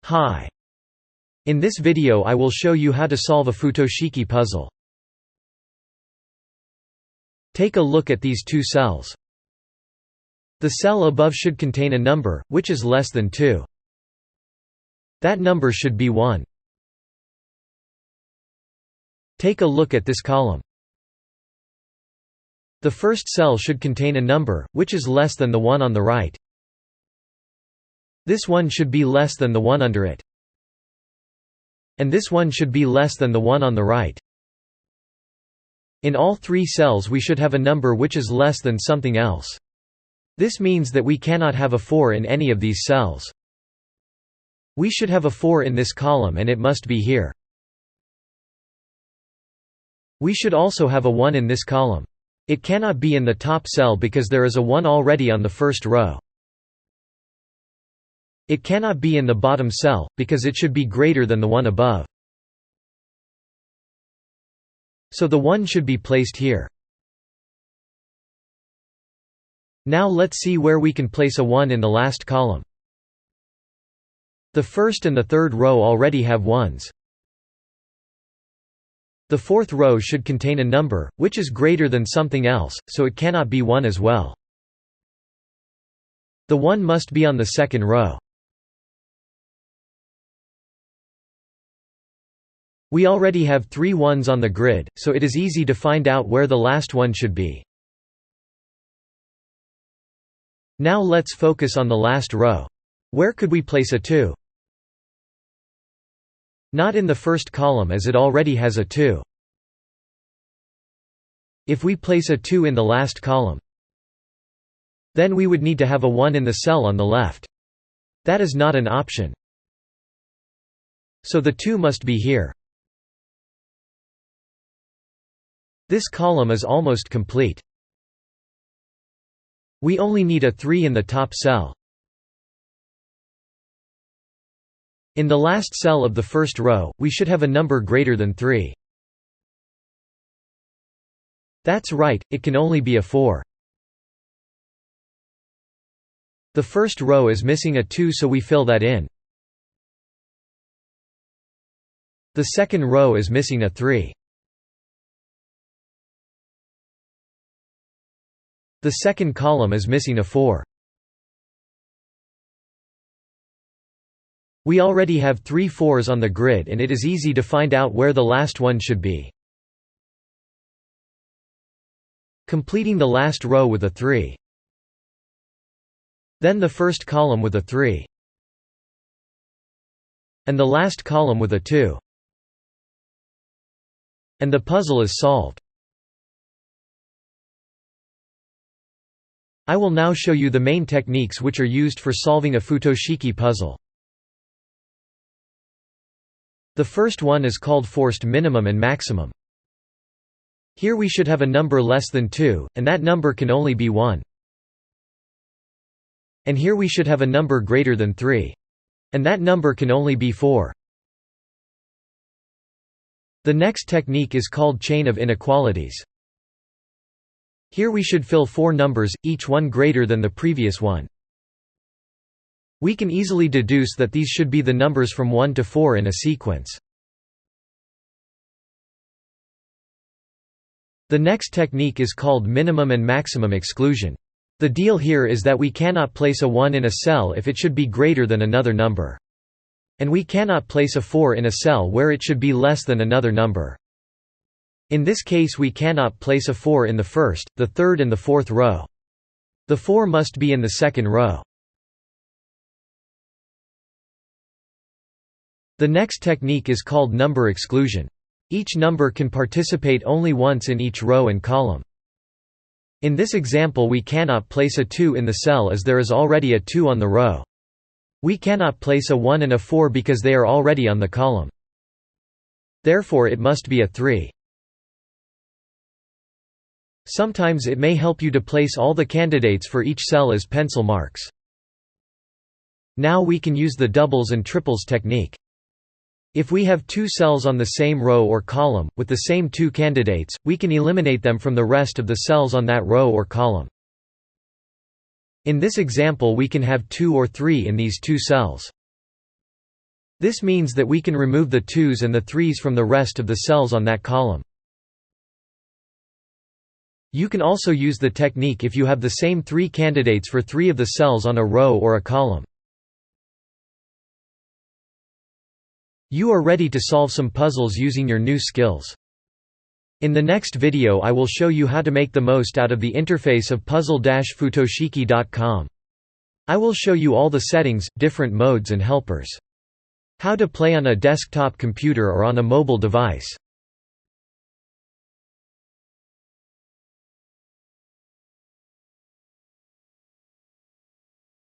Hi. In this video I will show you how to solve a Futoshiki puzzle. Take a look at these two cells. The cell above should contain a number, which is less than 2. That number should be 1. Take a look at this column. The first cell should contain a number, which is less than the one on the right. This one should be less than the one under it. And this one should be less than the one on the right. In all three cells we should have a number which is less than something else. This means that we cannot have a 4 in any of these cells. We should have a 4 in this column and it must be here. We should also have a 1 in this column. It cannot be in the top cell because there is a 1 already on the first row. It cannot be in the bottom cell, because it should be greater than the one above. So the 1 should be placed here. Now let's see where we can place a 1 in the last column. The first and the third row already have 1s. The fourth row should contain a number, which is greater than something else, so it cannot be 1 as well. The 1 must be on the second row. We already have 3 1s on the grid, so it is easy to find out where the last one should be. Now let's focus on the last row. Where could we place a 2? Not in the first column as it already has a 2. If we place a 2 in the last column, then we would need to have a 1 in the cell on the left. That is not an option. So the 2 must be here. This column is almost complete. We only need a 3 in the top cell. In the last cell of the first row, we should have a number greater than 3. That's right, it can only be a 4. The first row is missing a 2, so we fill that in. The second row is missing a 3. The second column is missing a 4. We already have 3 4s on the grid and it is easy to find out where the last one should be. Completing the last row with a 3. Then the first column with a 3. And the last column with a 2. And the puzzle is solved. I will now show you the main techniques which are used for solving a Futoshiki puzzle. The first one is called forced minimum and maximum. Here we should have a number less than 2, and that number can only be 1. And here we should have a number greater than 3. And that number can only be 4. The next technique is called chain of inequalities. Here we should fill 4 numbers, each one greater than the previous one. We can easily deduce that these should be the numbers from 1 to 4 in a sequence. The next technique is called minimum and maximum exclusion. The deal here is that we cannot place a 1 in a cell if it should be greater than another number. And we cannot place a 4 in a cell where it should be less than another number. In this case we cannot place a 4 in the first, the third and the fourth row. The 4 must be in the second row. The next technique is called number exclusion. Each number can participate only once in each row and column. In this example we cannot place a 2 in the cell as there is already a 2 on the row. We cannot place a 1 and a 4 because they are already on the column. Therefore it must be a 3. Sometimes it may help you to place all the candidates for each cell as pencil marks. Now we can use the doubles and triples technique. If we have 2 cells on the same row or column, with the same 2 candidates, we can eliminate them from the rest of the cells on that row or column. In this example we can have 2 or 3 in these 2 cells. This means that we can remove the 2s and the 3s from the rest of the cells on that column. You can also use the technique if you have the same 3 candidates for 3 of the cells on a row or a column. You are ready to solve some puzzles using your new skills. In the next video I will show you how to make the most out of the interface of puzzle-futoshiki.com. I will show you all the settings, different modes and helpers. How to play on a desktop computer or on a mobile device.